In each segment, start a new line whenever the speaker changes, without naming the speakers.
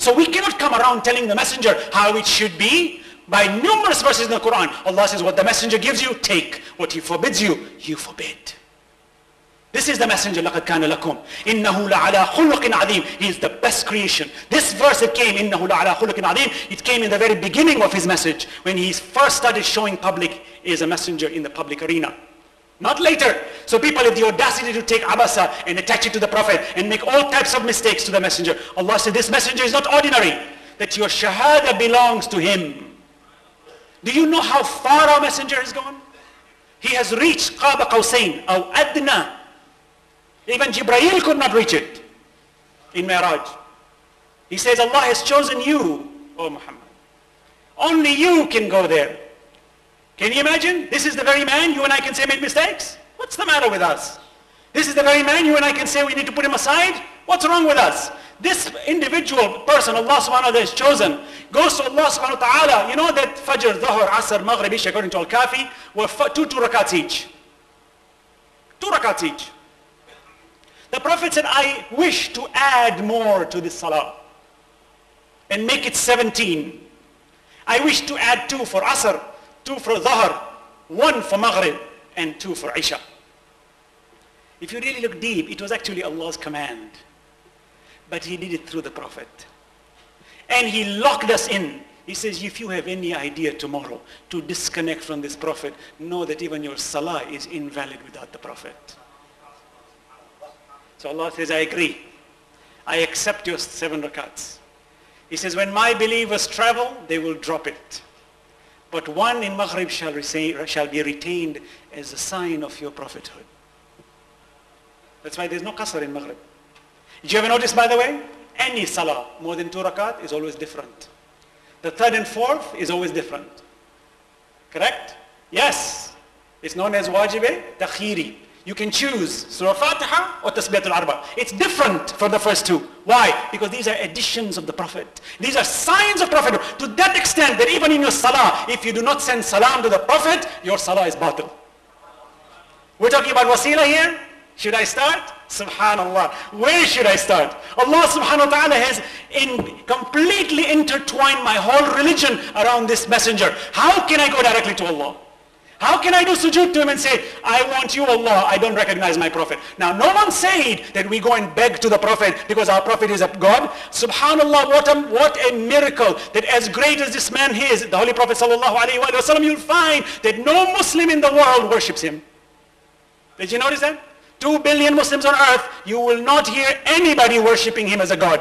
So we cannot come around telling the messenger how it should be. By numerous verses in the Quran, Allah says, what the messenger gives you, take. What he forbids you, you forbid. This is the messenger, لَقَدْ كَانَ لَكُمْ إِنَّهُ لَعَلَىٰ خُلُقٍ عَظِيمٍ. He is the best creation. This verse that came, إِنَّهُ لَعَلَىٰ خُلُقٍ عَظِيمٍ, it came in the very beginning of his message, when he first started showing public is a messenger in the public arena. Not later. So people have the audacity to take abasa and attach it to the Prophet and make all types of mistakes to the messenger. Allah said, this messenger is not ordinary, that your shahada belongs to him. Do you know how far our messenger has gone? He has reached Qaba Qawsain, or Adna. Even Jibreel could not reach it in Mi'raj. He says, Allah has chosen you, O Muhammad. Only you can go there. Can you imagine? This is the very man you and I can say made mistakes. What's the matter with us? This is the very man you and I can say we need to put him aside. What's wrong with us? This individual person Allah subhanahu wa ta'ala has chosen goes to Allah subhanahu wa ta'ala. You know that Fajr, Dhuhr, Asr, Maghrib, Isha, according to Al-Kafi, were two rakats each. 2 rakats each. The Prophet said, I wish to add more to this salah and make it 17. I wish to add 2 for Asr, 2 for Dhuhr, 1 for Maghrib, and 2 for Isha. If you really look deep, it was actually Allah's command. But he did it through the Prophet. And he locked us in. He says, if you have any idea tomorrow to disconnect from this Prophet, know that even your salah is invalid without the Prophet. So Allah says, I agree. I accept your 7 rakats. He says, when my believers travel, they will drop it. But 1 in Maghrib shall be retained as a sign of your prophethood. That's why there's no qasr in Maghrib. Did you ever notice, by the way? Any salah more than 2 rakat is always different. The 3rd and 4th is always different. Correct? Yes. It's known as wajibe takhiri. You can choose Surah Fatiha or Tasbihatul Arba. It's different from the first 2. Why? Because these are additions of the Prophet. These are signs of Prophet. To that extent that even in your salah, if you do not send salam to the Prophet, your salah is batil. We're talking about wasila here. Should I start? Subhanallah. Where should I start? Allah subhanahu wa ta'ala has completely intertwined my whole religion around this messenger. How can I go directly to Allah? How can I do sujood to him and say, I want you, Allah, I don't recognize my Prophet. Now, no one said that we go and beg to the Prophet because our Prophet is a God. Subhanallah, what a miracle that as great as this man is, the Holy Prophet sallallahu alayhi wa sallam, you'll find that no Muslim in the world worships him. Did you notice that? 2 billion Muslims on earth, you will not hear anybody worshipping him as a God.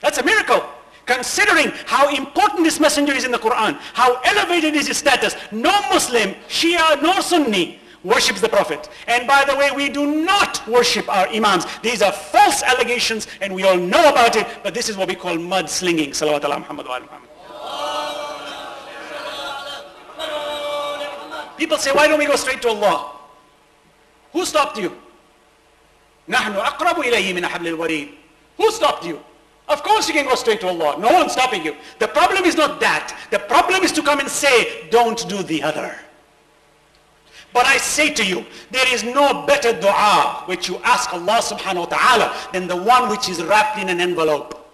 That's a miracle. Considering how important this messenger is in the Quran, how elevated is his status, no Muslim, Shia nor Sunni worships the Prophet. And by the way, we do not worship our Imams. These are false allegations and we all know about it, but this is what we call mudslinging. Salawat ala Muhammad wa ala Muhammad. People say, why don't we go straight to Allah? Who stopped you? نحن أقرب إليه من حبل الوريد. Who stopped you? Of course you can go straight to Allah. No one's stopping you. The problem is not that. The problem is to come and say, don't do the other. But I say to you, there is no better dua which you ask Allah subhanahu wa ta'ala than the one which is wrapped in an envelope.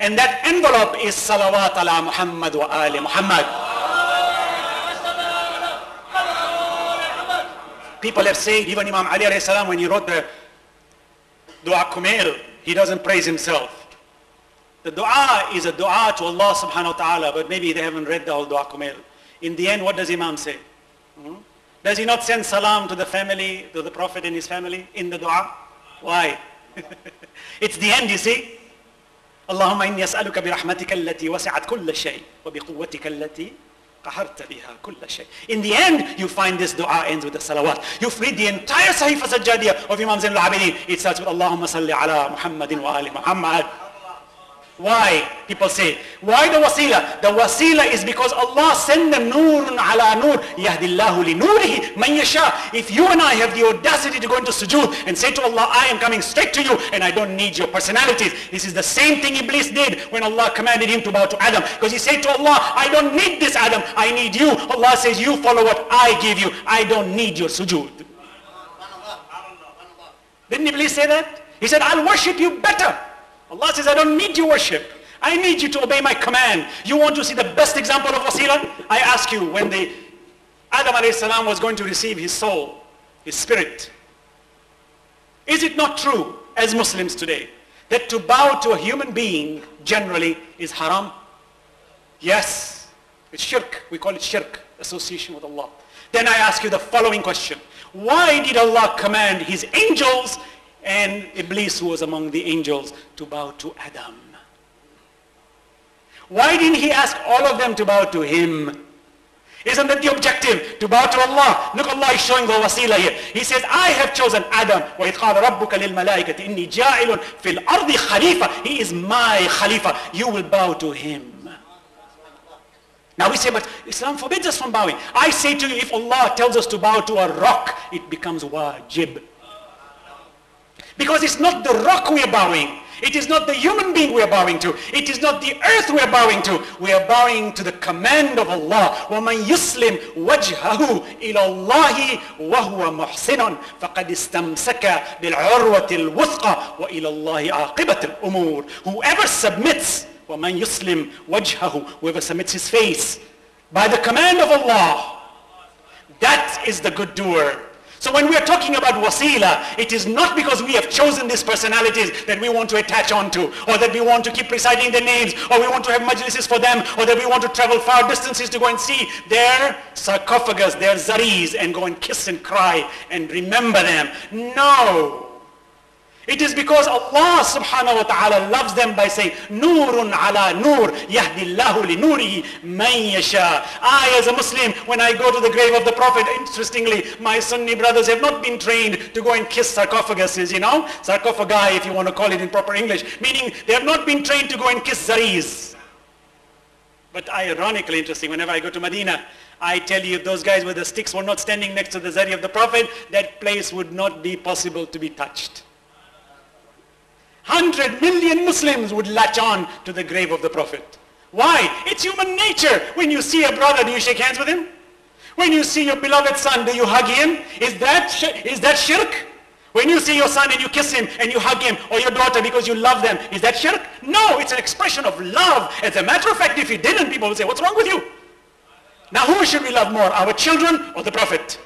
And that envelope is salawat ala Muhammad wa ali Muhammad. People have said, even Imam Ali alayhi salam, when he wrote the dua kumail, he doesn't praise himself. The dua is a dua to Allah subhanahu wa ta'ala, but maybe they haven't read the whole dua kumail. In the end, what does Imam say? Does he not send salam to the family, to the Prophet and his family in the dua? Why? It's the end, you see. Allahumma inni as'aluka bi rahmatika allati wasi'at kulla shay wa bi quwwatika allati qaharta biha kulla shay. In the end, you find this dua ends with the salawat. You read the entire Sahifa Sajjadiyah of Imam Zain al-Abidin. It starts with Allahumma salli ala Muhammadin wa ali Muhammad. Why? People say, why the wasila? The wasila is because Allah sent them nurun ala nur, yahdillahu li nurihi man yasha. If you and I have the audacity to go into sujood and say to Allah, I am coming straight to you and I don't need your personalities. This is the same thing Iblis did when Allah commanded him to bow to Adam. Because he said to Allah, I don't need this Adam, I need you. Allah says, you follow what I give you. I don't need your sujood. Didn't Iblis say that? He said, I'll worship you better. Allah says, says, I don't need your worship. I need you to obey my command. You want to see the best example of wasila? I ask you, when Adam alayhi salam was going to receive his soul, his spirit, is it not true as Muslims today that to bow to a human being generally is haram? Yes, it's shirk. We call it shirk, association with Allah. Then I ask you the following question. Why did Allah command his angels and Iblis, who was among the angels, to bow to Adam? Why didn't he ask all of them to bow to him? Isn't that the objective? To bow to Allah. Look, Allah is showing the wasila here. He says, I have chosen Adam. وَإِذْ قَالَ رَبُّكَ لِلْمَلَائِكَةِ إِنِّي جَاعِلٌ فِي الْأَرْضِ خَلِيفَةً. He is my Khalifa. You will bow to him. Now we say, but Islam forbids us from bowing. I say to you, if Allah tells us to bow to a rock, it becomes wajib. Because it's not the rock we are bowing. It is not the human being we are bowing to. It is not the earth we are bowing to. We are bowing to the command of Allah. وَمَنْ يُسْلِمْ وَجْهَهُ إِلَى اللَّهِ وَهُوَ مُحْسِنٌ فَقَدْ اسْتَمْسَكَ بِالْعُرْوَةِ الْوُثْقَى وَإِلَى اللَّهِ عَاقِبَةُ الْأُمُورِ. Whoever submits, وَمَنْ يُسْلِمْ وَجْهَهُ, whoever submits his face by the command of Allah, that is the good doer. So when we are talking about wasila, it is not because we have chosen these personalities that we want to attach onto, or that we want to keep reciting their names, or we want to have majlises for them, or that we want to travel far distances to go and see their sarcophagus, their zaris, and go and kiss and cry and remember them. No. It is because Allah subhanahu wa ta'ala loves them by saying, Nurun ala nur, yahdillahu li nurihi man yasha. I, as a Muslim, when I go to the grave of the Prophet, interestingly, my Sunni brothers have not been trained to go and kiss sarcophaguses, sarcophagi, if you want to call it in proper English, meaning they have not been trained to go and kiss zaris. But ironically interesting, whenever I go to Medina, I tell you, if those guys with the sticks were not standing next to the zari of the Prophet, that place would not be possible to be touched. 100 million Muslims would latch on to the grave of the Prophet. Why? It's human nature. When you see a brother, do you shake hands with him? When you see your beloved son, do you hug him? Is that shirk? When you see your son and you kiss him and you hug him, or your daughter because you love them, is that shirk? No, it's an expression of love. As a matter of fact, if you didn't, people would say, what's wrong with you? Now who should we love more, our children or the Prophet?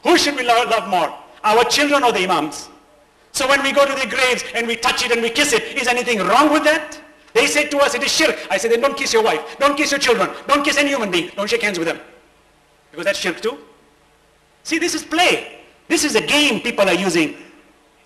Who should we love more, our children or the Imams? So when we go to the graves and we touch it and we kiss it, is anything wrong with that? They say to us, it is shirk. I say, then don't kiss your wife, don't kiss your children, don't kiss any human being, don't shake hands with them. Because that's shirk too. See, this is play. This is a game people are using.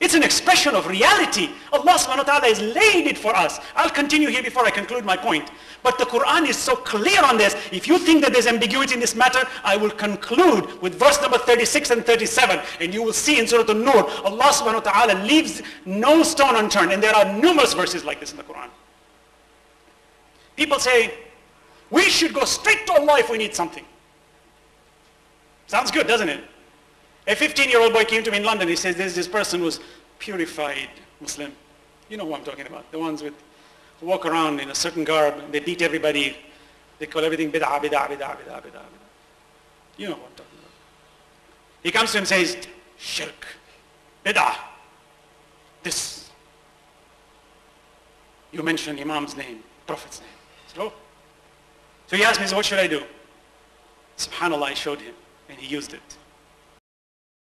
It's an expression of reality. Allah subhanahu wa ta'ala has laid it for us. I'll continue here before I conclude my point. But the Quran is so clear on this. If you think that there's ambiguity in this matter, I will conclude with verse number 36 and 37. And you will see in Surah An-Nur, Allah subhanahu wa ta'ala leaves no stone unturned. And there are numerous verses like this in the Quran. People say, we should go straight to Allah if we need something. Sounds good, doesn't it? A 15-year-old boy came to me in London. He says, there's this person who's purified Muslim. You know who I'm talking about. The ones who walk around in a certain garb. They beat everybody. They call everything bid'ah, bid'ah, bid'ah, bid'ah, bid'ah. You know who I'm talking about. He comes to him and says, shirk, bid'ah, this. You mentioned Imam's name, Prophet's name. So he asked me, so what should I do? SubhanAllah, I showed him, and he used it.